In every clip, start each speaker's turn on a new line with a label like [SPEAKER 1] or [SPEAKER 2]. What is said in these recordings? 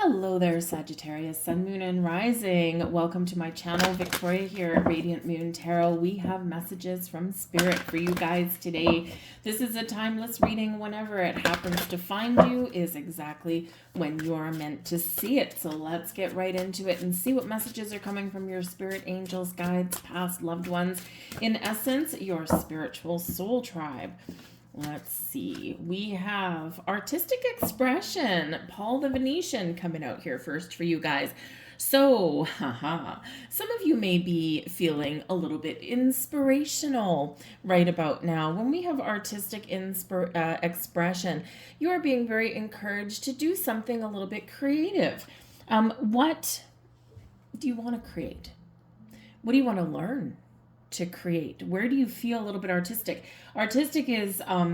[SPEAKER 1] Hello there, Sagittarius, Sun, Moon, and Rising. Welcome to my channel. Victoria here at Radiant Moon Tarot. We have messages from Spirit for you guys today. This is a timeless reading. Whenever it happens to find you is exactly when you are meant to see it. So let's get right into it and see what messages are coming from your spirit angels, guides, past loved ones. In essence, your spiritual soul tribe. Let's see. We have artistic expression. Paul the Venetian coming out here first for you guys. So, some of you may be feeling a little bit inspirational right about now. When we have artistic expression, you are being very encouraged to do something a little bit creative. What do you want to create? What do you want to learn to create? Where do you feel a little bit artistic? Artistic is, a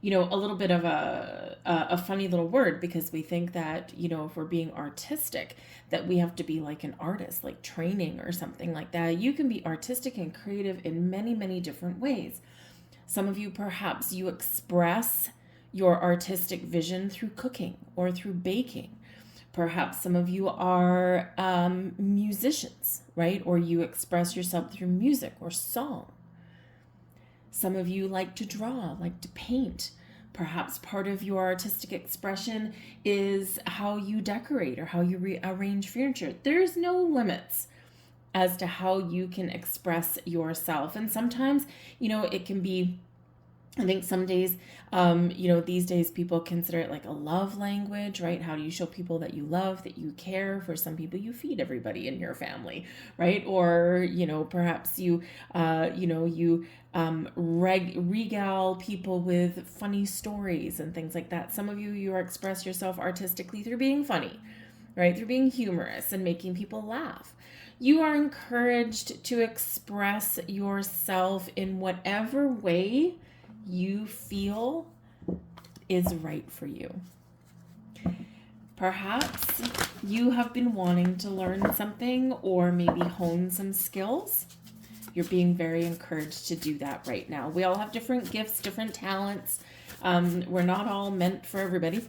[SPEAKER 1] little bit of a funny little word, because we think that, if we're being artistic, that we have to be like an artist, like training or something like that. You can be artistic and creative in many, many different ways. Some of you, perhaps you express your artistic vision through cooking or through baking. Perhaps some of you are musicians, right? Or you express yourself through music or song. Some of you like to draw, like to paint. Perhaps part of your artistic expression is how you decorate or how you arrange furniture. There's no limits as to how you can express yourself. And sometimes, it can be, I think some days, these days people consider it like a love language, right? How do you show people that you love, that you care? For some people, you feed everybody in your family, right? Or, perhaps you regale people with funny stories and things like that. Some of you express yourself artistically through being funny, right? Through being humorous and making people laugh. You are encouraged to express yourself in whatever way you feel is right for you. Perhaps you have been wanting to learn something or maybe hone some skills. You're being very encouraged to do that right now. We all have different gifts, different talents. We're not all meant for everybody,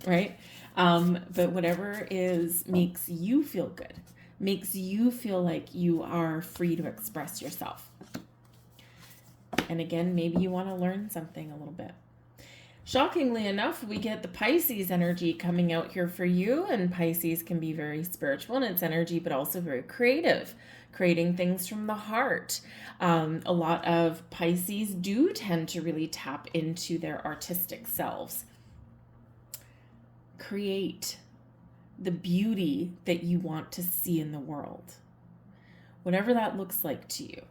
[SPEAKER 1] right? But whatever makes you feel good, makes you feel like you are free to express yourself. And again, maybe you want to learn something a little bit. Shockingly enough, we get the Pisces energy coming out here for you. And Pisces can be very spiritual in its energy, but also very creative, creating things from the heart. A lot of Pisces do tend to really tap into their artistic selves. Create the beauty that you want to see in the world, whatever that looks like to you,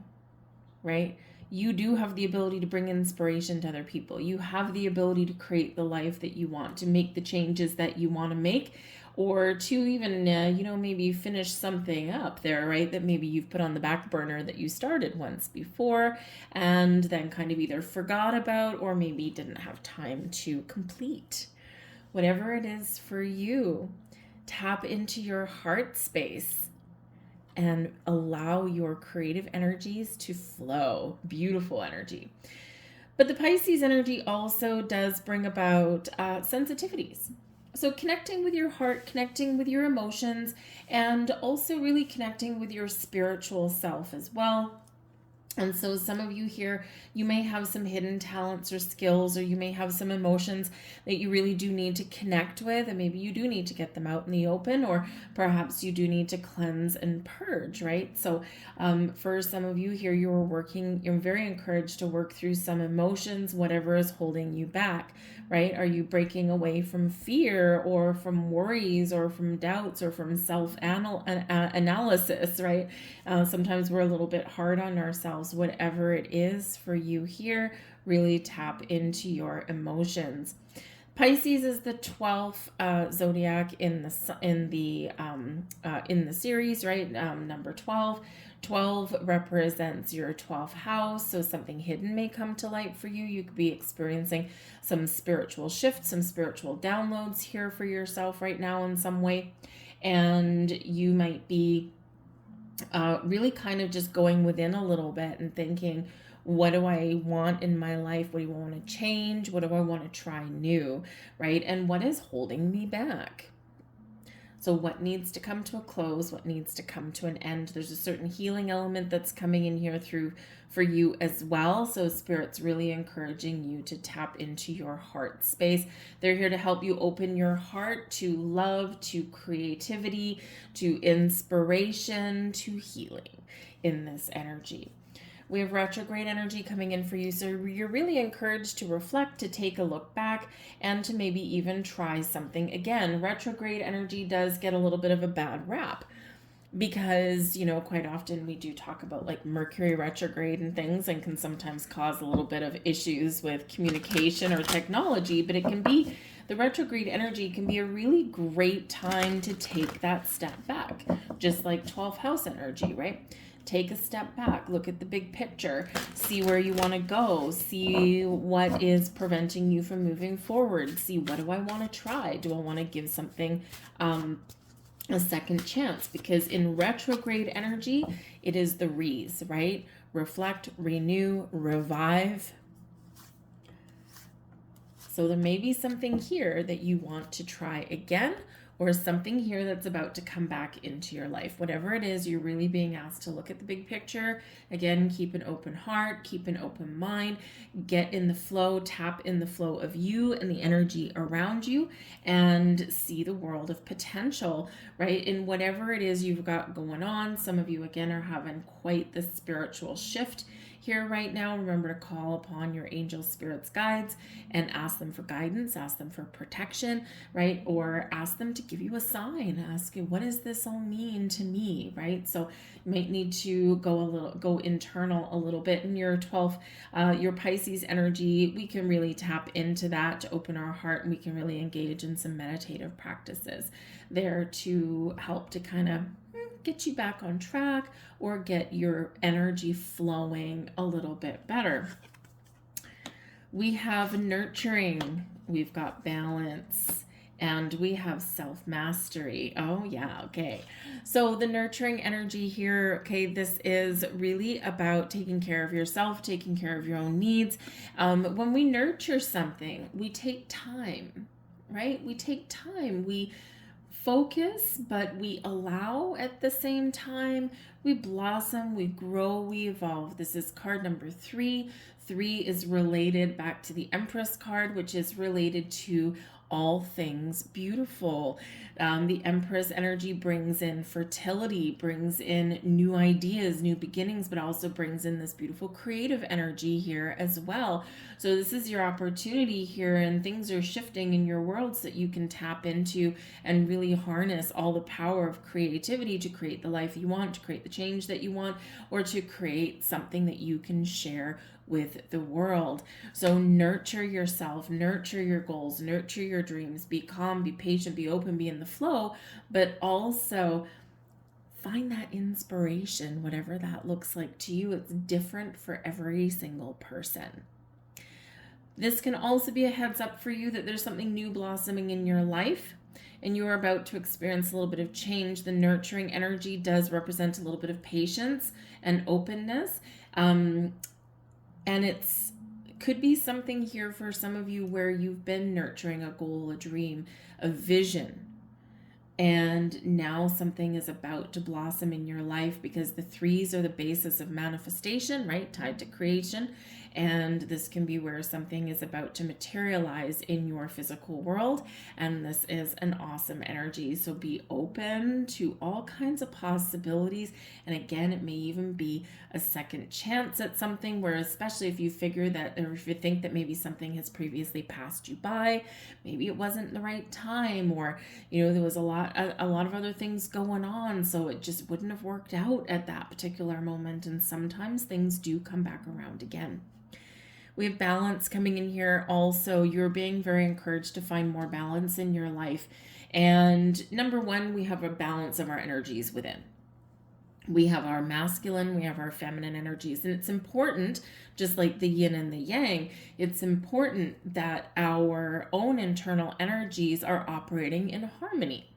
[SPEAKER 1] right? You do have the ability to bring inspiration to other people. You have the ability to create the life that you want, to make the changes that you want to make, or to even, maybe finish something up there, right? That maybe you've put on the back burner that you started once before and then kind of either forgot about or maybe didn't have time to complete. Whatever it is for you, tap into your heart space and allow your creative energies to flow. Beautiful energy. But the Pisces energy also does bring about sensitivities. So connecting with your heart, connecting with your emotions, and also really connecting with your spiritual self as well. And so some of you here, you may have some hidden talents or skills, or you may have some emotions that you really do need to connect with, and maybe you do need to get them out in the open, or perhaps you do need to cleanse and purge, right? So for some of you here, you're very encouraged to work through some emotions, whatever is holding you back, right? Are you breaking away from fear or from worries or from doubts or from self-analysis, right? Sometimes we're a little bit hard on ourselves. Whatever it is for you here, really tap into your emotions. Pisces is the 12th zodiac in the series, right? Number 12. 12 represents your 12th house, so something hidden may come to light for you. You could be experiencing some spiritual shifts, some spiritual downloads here for yourself right now in some way, and you might be really kind of just going within a little bit and thinking, what do I want in my life? What do I want to change? What do I want to try new, right? And what is holding me back? So what needs to come to a close, what needs to come to an end. There's a certain healing element that's coming in here through for you as well. So Spirit's really encouraging you to tap into your heart space. They're here to help you open your heart to love, to creativity, to inspiration, to healing in this energy. We have retrograde energy coming in for you. So you're really encouraged to reflect, to take a look back, and to maybe even try something again. Retrograde energy does get a little bit of a bad rap because, you know, quite often we do talk about like Mercury retrograde and things, and can sometimes cause a little bit of issues with communication or technology, but it can be, the retrograde energy can be a really great time to take that step back, just like 12th house energy, right? Take a step back, look at the big picture, see where you want to go, see what is preventing you from moving forward, see what do I want to try? Do I want to give something a second chance? Because in retrograde energy, it is the re's, right? Reflect, renew, revive. So there may be something here that you want to try again, or something here that's about to come back into your life. Whatever it is, you're really being asked to look at the big picture. Again, keep an open heart, keep an open mind, get in the flow, tap in the flow of you and the energy around you, and see the world of potential, right? In whatever it is you've got going on. Some of you, again, are having quite the spiritual shift here right now. Remember to call upon your angel spirits, guides, and ask them for guidance, ask them for protection, right? Or ask them to give you a sign. Ask you, what does this all mean to me, right? So you might need to go internal a little bit. In your 12th, your Pisces energy, we can really tap into that to open our heart, and we can really engage in some meditative practices there to help to kind of get you back on track or get your energy flowing a little bit better. We have nurturing, we've got balance, and we have self-mastery. Oh yeah, okay. So the nurturing energy here, okay, this is really about taking care of yourself, taking care of your own needs. When we nurture something, we take time, right? We take time. We focus, but we allow at the same time. We blossom, we grow, we evolve. This is card number 3. 3 is related back to the Empress card, which is related to all things beautiful. The Empress energy brings in fertility, brings in new ideas, new beginnings, but also brings in this beautiful creative energy here as well. So this is your opportunity here, and things are shifting in your world so that you can tap into and really harness all the power of creativity to create the life you want, to create the change that you want, or to create something that you can share with the world. So nurture yourself, nurture your goals, nurture your dreams, be calm, be patient, be open, be in the flow, but also find that inspiration, whatever that looks like to you. It's different for every single person. This can also be a heads up for you that there's something new blossoming in your life, and you're about to experience a little bit of change. The nurturing energy does represent a little bit of patience and openness. And it's could be something here for some of you where you've been nurturing a goal, a dream, a vision, and now something is about to blossom in your life, because the 3s are the basis of manifestation, right? Tied to creation. And this can be where something is about to materialize in your physical world. And this is an awesome energy. So be open to all kinds of possibilities. And again, it may even be a second chance at something, where especially if you figure that, or if you think that maybe something has previously passed you by, maybe it wasn't the right time, or, you know, there was a lot of other things going on, so it just wouldn't have worked out at that particular moment. And sometimes things do come back around again. We have balance coming in here also. You're being very encouraged to find more balance in your life. And number 1, we have a balance of our energies within. We have our masculine, we have our feminine energies. And it's important, just like the yin and the yang, it's important that our own internal energies are operating in harmony.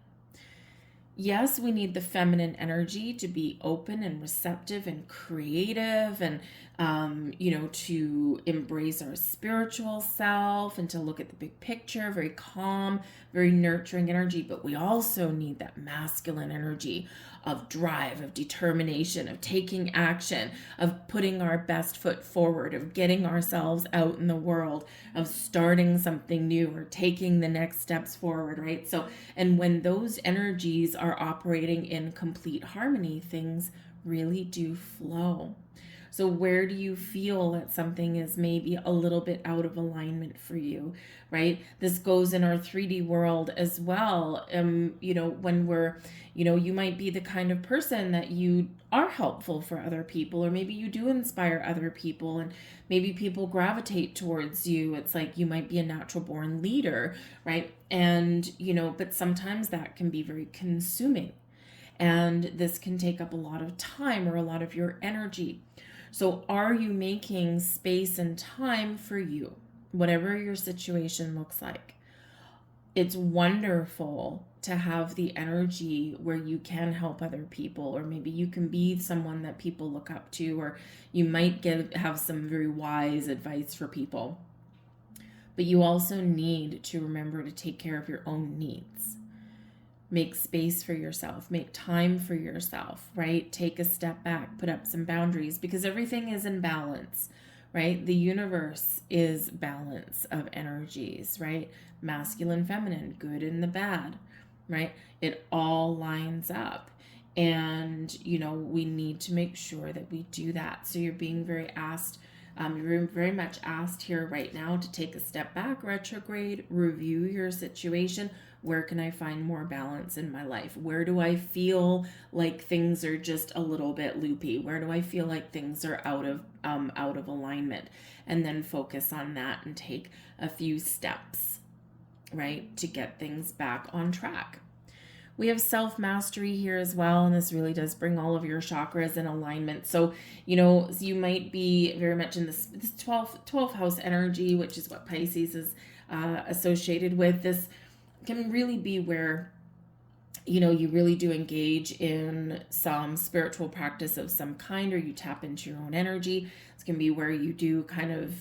[SPEAKER 1] Yes, we need the feminine energy to be open and receptive and creative and to embrace our spiritual self and to look at the big picture, very calm, very nurturing energy. But we also need that masculine energy of drive, of determination, of taking action, of putting our best foot forward, of getting ourselves out in the world, of starting something new or taking the next steps forward, right? So, and when those energies are operating in complete harmony, things really do flow. So where do you feel that something is maybe a little bit out of alignment for you, right? This goes in our 3D world as well. When we're, you might be the kind of person that you are helpful for other people, or maybe you do inspire other people and maybe people gravitate towards you. It's like you might be a natural born leader, right? And, but sometimes that can be very consuming. And this can take up a lot of time or a lot of your energy. So are you making space and time for you, whatever your situation looks like? It's wonderful to have the energy where you can help other people, or maybe you can be someone that people look up to, or you might have some very wise advice for people. But you also need to remember to take care of your own needs. Make space for yourself, make time for yourself, right? Take a step back, put up some boundaries, because everything is in balance, right? The universe is balance of energies, right? Masculine, feminine, good and the bad, right? It all lines up. And, we need to make sure that we do that. So you're being you're very much asked here right now to take a step back, retrograde, review your situation. Where can I find more balance in my life? Where do I feel like things are just a little bit loopy? Where do I feel like things are out of alignment? And then focus on that and take a few steps, right, to get things back on track. We have self-mastery here as well, and this really does bring all of your chakras in alignment. So, you might be very much in this 12th house energy, which is what Pisces is associated with. This can really be where, you really do engage in some spiritual practice of some kind, or you tap into your own energy. It's going to be where you do kind of,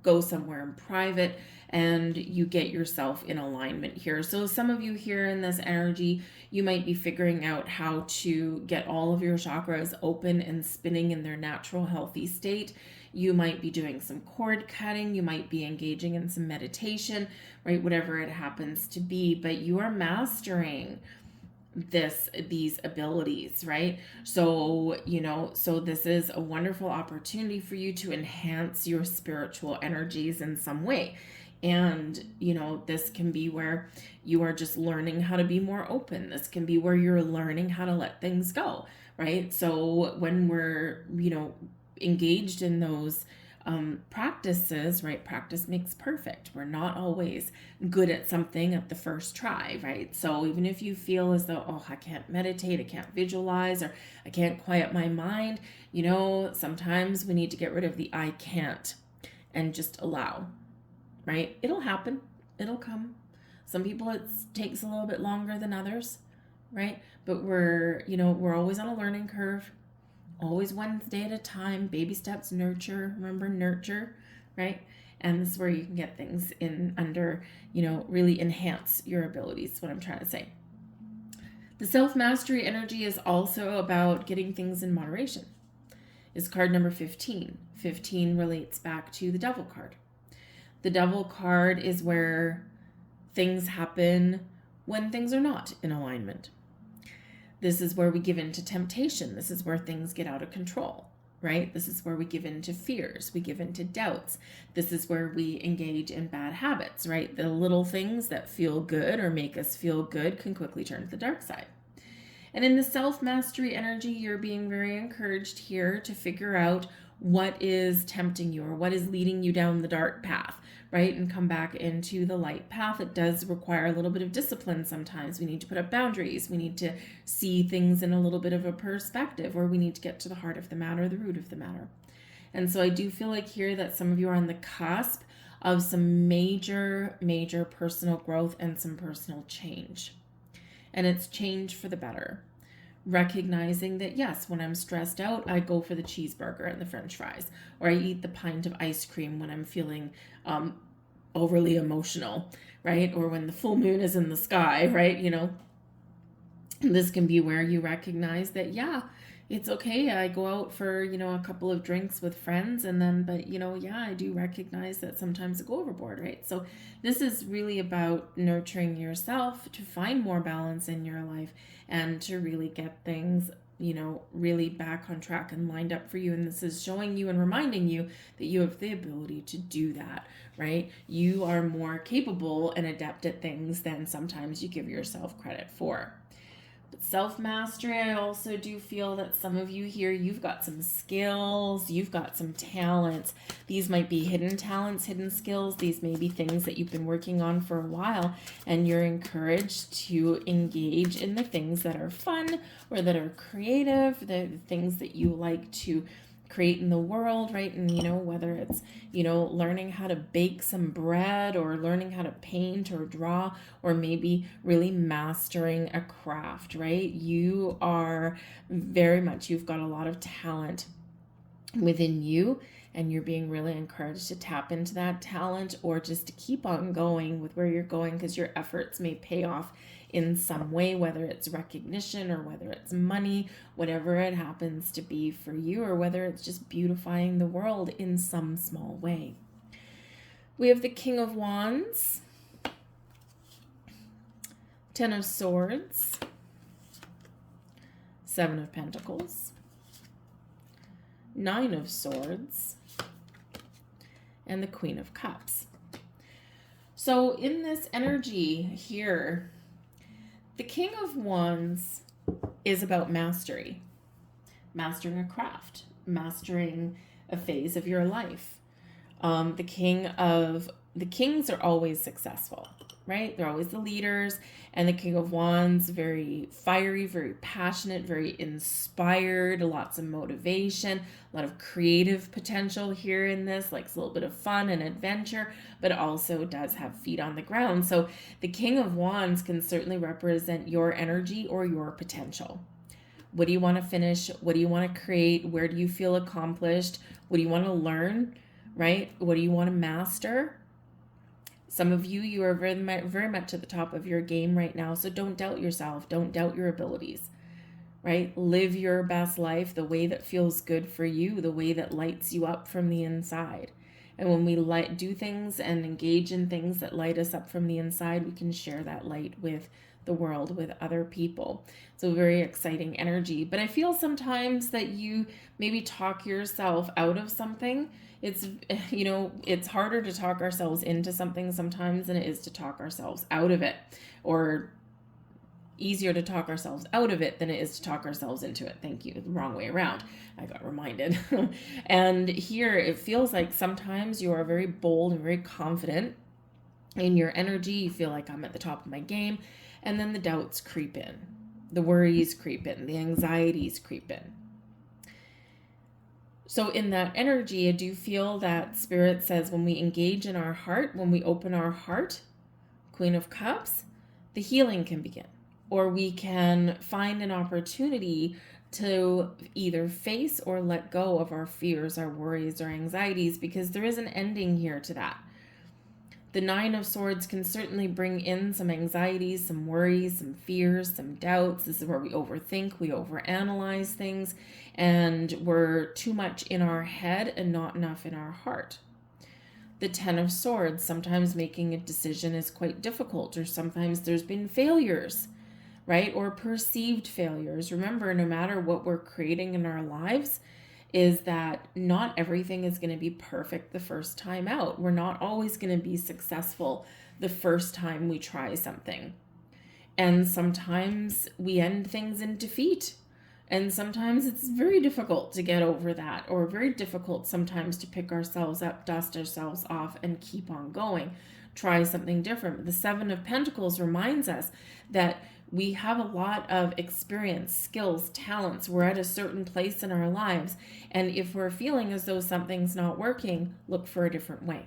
[SPEAKER 1] go somewhere in private and you get yourself in alignment here. So some of you here in this energy, you might be figuring out how to get all of your chakras open and spinning in their natural healthy state. You might be doing some cord cutting, you might be engaging in some meditation, right? Whatever it happens to be, but you are mastering these abilities, right? So, so this is a wonderful opportunity for you to enhance your spiritual energies in some way. And, this can be where you are just learning how to be more open. This can be where you're learning how to let things go, right? So when we're, engaged in those practices, right? Practice makes perfect. We're not always good at something at the first try, right? So even if you feel as though, oh, I can't meditate, I can't visualize, or I can't quiet my mind, sometimes we need to get rid of the I can't and just allow, right? It'll happen. It'll come. Some people it takes a little bit longer than others, right? But we're always on a learning curve. Always one day at a time, baby steps, nurture, remember nurture, right? And this is where you can get things in under, really enhance your abilities, is what I'm trying to say. The self-mastery energy is also about getting things in moderation. It's card number 15. 15 relates back to the Devil card. The Devil card is where things happen when things are not in alignment. This is where we give in to temptation. This is where things get out of control, right? This is where we give in to fears. We give in to doubts. This is where we engage in bad habits, right? The little things that feel good or make us feel good can quickly turn to the dark side. And in the self-mastery energy, you're being very encouraged here to figure out what is tempting you or what is leading you down the dark path, right? And come back into the light path. It does require a little bit of discipline sometimes. We need to put up boundaries. We need to see things in a little bit of a perspective, or we need to get to the heart of the matter, the root of the matter. And so I do feel like here that some of you are on the cusp of some major, major personal growth and some personal change. And it's change for the better, recognizing that, yes, when I'm stressed out, I go for the cheeseburger and the french fries, or I eat the pint of ice cream when I'm feeling overly emotional, right? Or when the full moon is in the sky, right? This can be where you recognize that, yeah, it's okay. I go out for, a couple of drinks with friends but yeah, I do recognize that sometimes I go overboard, right? So this is really about nurturing yourself to find more balance in your life and to really get things, really back on track and lined up for you. And this is showing you and reminding you that you have the ability to do that, right? You are more capable and adept at things than sometimes you give yourself credit for. But self-mastery, I also do feel that some of you here, you've got some skills, you've got some talents. These might be hidden talents, hidden skills. These may be things that you've been working on for a while, and you're encouraged to engage in the things that are fun or that are creative, the things that you like to create in the world, right? And whether it's learning how to bake some bread, or learning how to paint or draw, or maybe really mastering a craft, right? You are you've got a lot of talent within you, and you're being really encouraged to tap into that talent, or just to keep on going with where you're going, because your efforts may pay off in some way, whether it's recognition or whether it's money, whatever it happens to be for you, or whether it's just beautifying the world in some small way. We have the King of Wands, Ten of Swords, Seven of Pentacles, Nine of Swords, and the Queen of Cups. So in this energy here, the King of Wands is about mastery, mastering a craft, mastering a phase of your life. The kings are always successful, right? They're always the leaders. And the King of Wands, very fiery, very passionate, very inspired, lots of motivation, a lot of creative potential here in this, likes a little bit of fun and adventure, but also does have feet on the ground. So the King of Wands can certainly represent your energy or your potential. What do you want to finish? What do you want to create? Where do you feel accomplished? What do you want to learn, right? What do you want to master? Some of you are very much at the top of your game right now, so don't doubt yourself. Don't doubt your abilities, right? Live your best life the way that feels good for you, the way that lights you up from the inside. And when we do things and engage in things that light us up from the inside, we can share that light with the world, with other people. So very exciting energy. But I feel sometimes that you maybe talk yourself out of something. It's harder to talk ourselves into something sometimes than it is to talk ourselves out of it, or easier to talk ourselves out of it than it is to talk ourselves into it. Thank you. The wrong way around. I got reminded. And here it feels like sometimes you are very bold and very confident in your energy. You feel like I'm at the top of my game. And then the doubts creep in. The worries creep in. The anxieties creep in. So in that energy, I do feel that Spirit says when we engage in our heart, when we open our heart, Queen of Cups, the healing can begin. Or we can find an opportunity to either face or let go of our fears, our worries, our anxieties, because there is an ending here to that. The Nine of Swords can certainly bring in some anxieties, some worries, some fears, some doubts. This is where we overthink, we overanalyze things, and we're too much in our head and not enough in our heart. The Ten of Swords, sometimes making a decision is quite difficult, or sometimes there's been failures, right? Or perceived failures. Remember, no matter what we're creating in our lives, is that not everything is going to be perfect the first time out. We're not always going to be successful the first time we try something. And sometimes we end things in defeat. And sometimes it's very difficult to get over that, or very difficult sometimes to pick ourselves up, dust ourselves off, and keep on going. Try something different. The Seven of Pentacles reminds us that we have a lot of experience, skills, talents. We're at a certain place in our lives. And if we're feeling as though something's not working, look for a different way.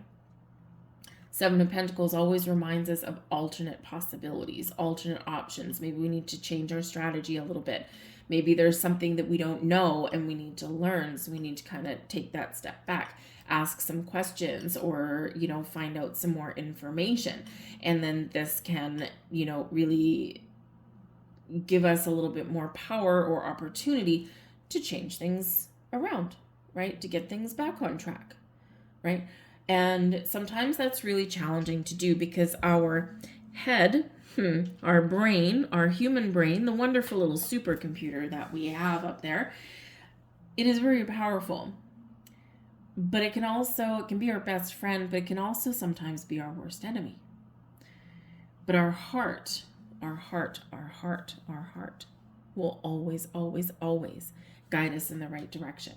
[SPEAKER 1] Seven of Pentacles always reminds us of alternate possibilities, alternate options. Maybe we need to change our strategy a little bit. Maybe there's something that we don't know and we need to learn. So we need to kind of take that step back, ask some questions, or, find out some more information. And then this can, really give us a little bit more power or opportunity to change things around, right? To get things back on track, right? And sometimes that's really challenging to do because our head, our brain, our human brain, the wonderful little supercomputer that we have up there, it is very powerful. But it can be our best friend, but it can also sometimes be our worst enemy. But our heart will always, always, always guide us in the right direction.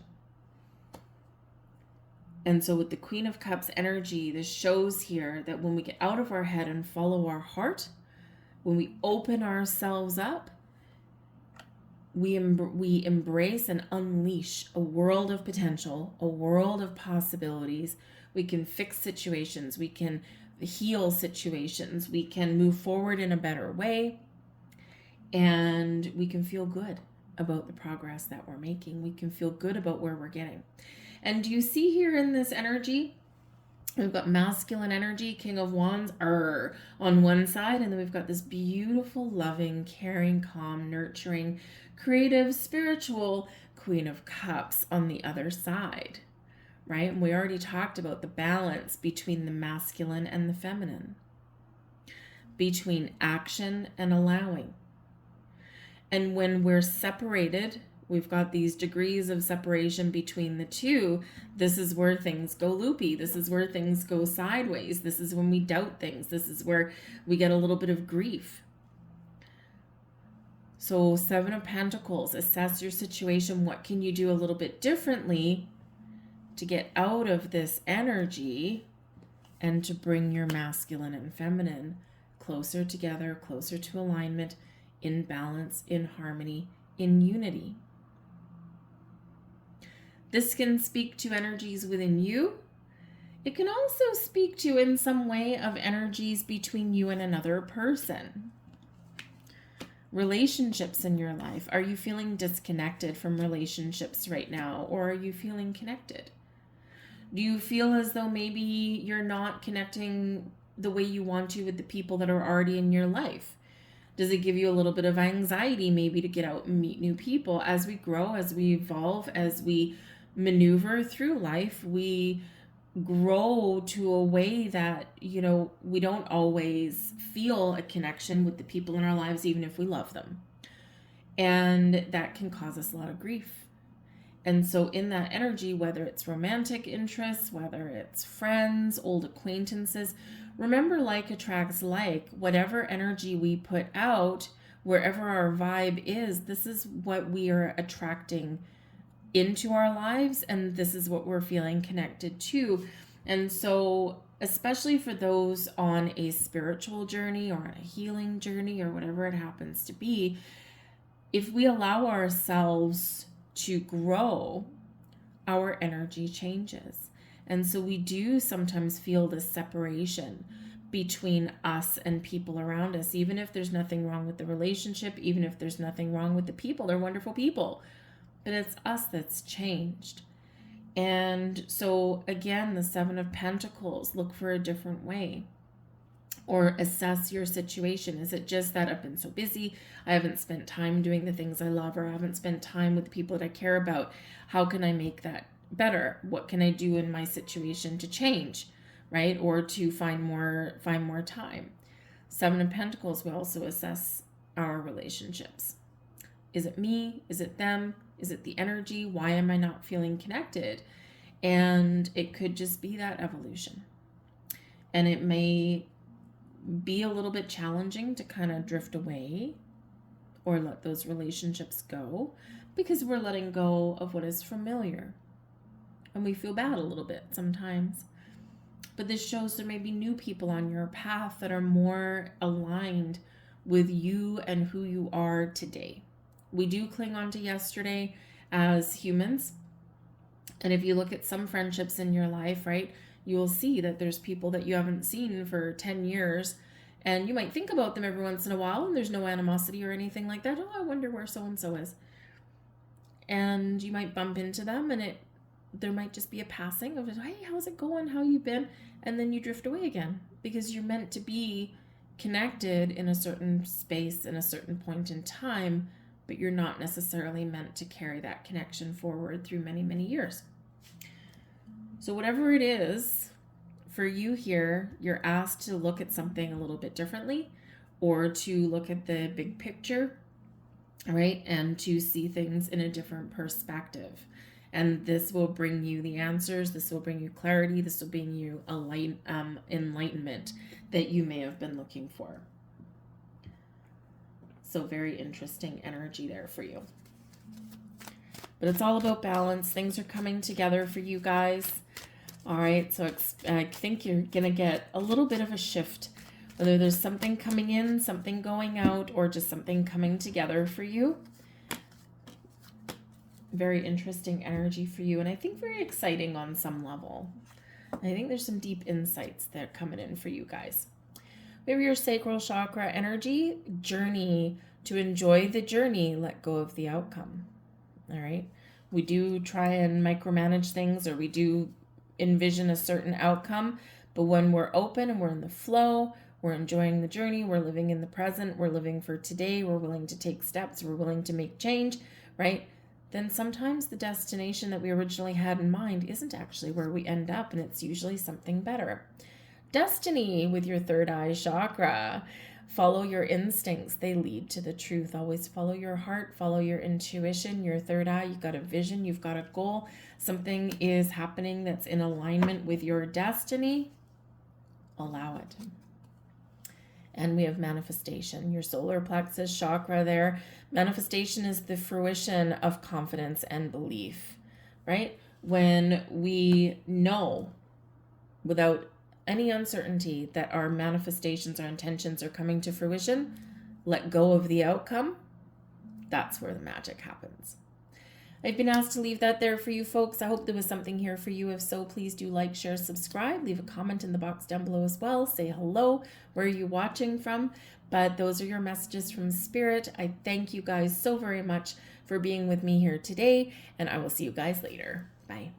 [SPEAKER 1] And so with the Queen of Cups energy, this shows here that when we get out of our head and follow our heart, when we open ourselves up, we embrace and unleash a world of potential, a world of possibilities. We can fix situations. We can heal situations. We can move forward in a better way. And we can feel good about the progress that we're making. We can feel good about where we're getting. And do you see here in this energy, we've got masculine energy, King of Wands, on one side, and then we've got this beautiful, loving, caring, calm, nurturing, creative, spiritual Queen of Cups on the other side, right? And we already talked about the balance between the masculine and the feminine, between action and allowing. And when we're separated, we've got these degrees of separation between the two. This is where things go loopy. This is where things go sideways. This is when we doubt things. This is where we get a little bit of grief. So 7 of Pentacles, assess your situation. What can you do a little bit differently to get out of this energy and to bring your masculine and feminine closer together, closer to alignment, in balance, in harmony, in unity? This can speak to energies within you. It can also speak to, in some way, of energies between you and another person. Relationships in your life. Are you feeling disconnected from relationships right now, or are you feeling connected? Do you feel as though maybe you're not connecting the way you want to with the people that are already in your life? Does it give you a little bit of anxiety maybe to get out and meet new people? As we grow, as we evolve, as we maneuver through life, we grow to a way that, we don't always feel a connection with the people in our lives, even if we love them. And that can cause us a lot of grief. And so in that energy, whether it's romantic interests, whether it's friends, old acquaintances, remember, like attracts like. Whatever energy we put out, wherever our vibe is, this is what we are attracting into our lives, and this is what we're feeling connected to. And so, especially for those on a spiritual journey or on a healing journey or whatever it happens to be, if we allow ourselves to grow, our energy changes. And so we do sometimes feel this separation between us and people around us, even if there's nothing wrong with the relationship, even if there's nothing wrong with the people. They're wonderful people. But it's us that's changed. And so again, the 7 of Pentacles, look for a different way, or assess your situation. Is it just that I've been so busy, I haven't spent time doing the things I love, or I haven't spent time with the people that I care about? How can I make that better? What can I do in my situation to change, right? Or to find more time. 7 of Pentacles, we also assess our relationships. Is it me? Is it them? Is it the energy? Why am I not feeling connected? And it could just be that evolution. And it may be a little bit challenging to kind of drift away or let those relationships go, because we're letting go of what is familiar. And we feel bad a little bit sometimes. But this shows there may be new people on your path that are more aligned with you and who you are today. We do cling on to yesterday as humans. And if you look at some friendships in your life, right, you will see that there's people that you haven't seen for 10 years. And you might think about them every once in a while, and there's no animosity or anything like that. Oh, I wonder where so-and-so is. and you might bump into them, and there might just be a passing of, hey, how's it going? How you been? And then you drift away again, because you're meant to be connected in a certain space in a certain point in time, but you're not necessarily meant to carry that connection forward through many, many years. So whatever it is for you here, you're asked to look at something a little bit differently, or to look at the big picture, right? And to see things in a different perspective. And this will bring you the answers. This will bring you clarity. This will bring you enlightenment that you may have been looking for. So very interesting energy there for you. But it's all about balance. Things are coming together for you guys. All right, so I think you're going to get a little bit of a shift, whether there's something coming in, something going out, or just something coming together for you. Very interesting energy for you, and I think very exciting on some level. I think there's some deep insights that are coming in for you guys. Maybe your sacral chakra energy, journey, to enjoy the journey, let go of the outcome. All right, we do try and micromanage things, or we do envision a certain outcome, but when we're open and we're in the flow, we're enjoying the journey, we're living in the present, we're living for today, we're willing to take steps, we're willing to make change, right? Then sometimes the destination that we originally had in mind isn't actually where we end up, and it's usually something better. Destiny with your third eye chakra. Follow your instincts. They lead to the truth. Always follow your heart, follow your intuition, your third eye. You've got a vision, you've got a goal. Something is happening that's in alignment with your destiny. Allow it. And we have manifestation, your solar plexus chakra there. Manifestation is the fruition of confidence and belief, right? When we know without any uncertainty that our manifestations, our intentions are coming to fruition, let go of the outcome, that's where the magic happens. I've been asked to leave that there for you folks. I hope there was something here for you. If so, please do like, share, subscribe. Leave a comment in the box down below as well. Say hello. Where are you watching from? But those are your messages from Spirit. I thank you guys so very much for being with me here today, and I will see you guys later. Bye.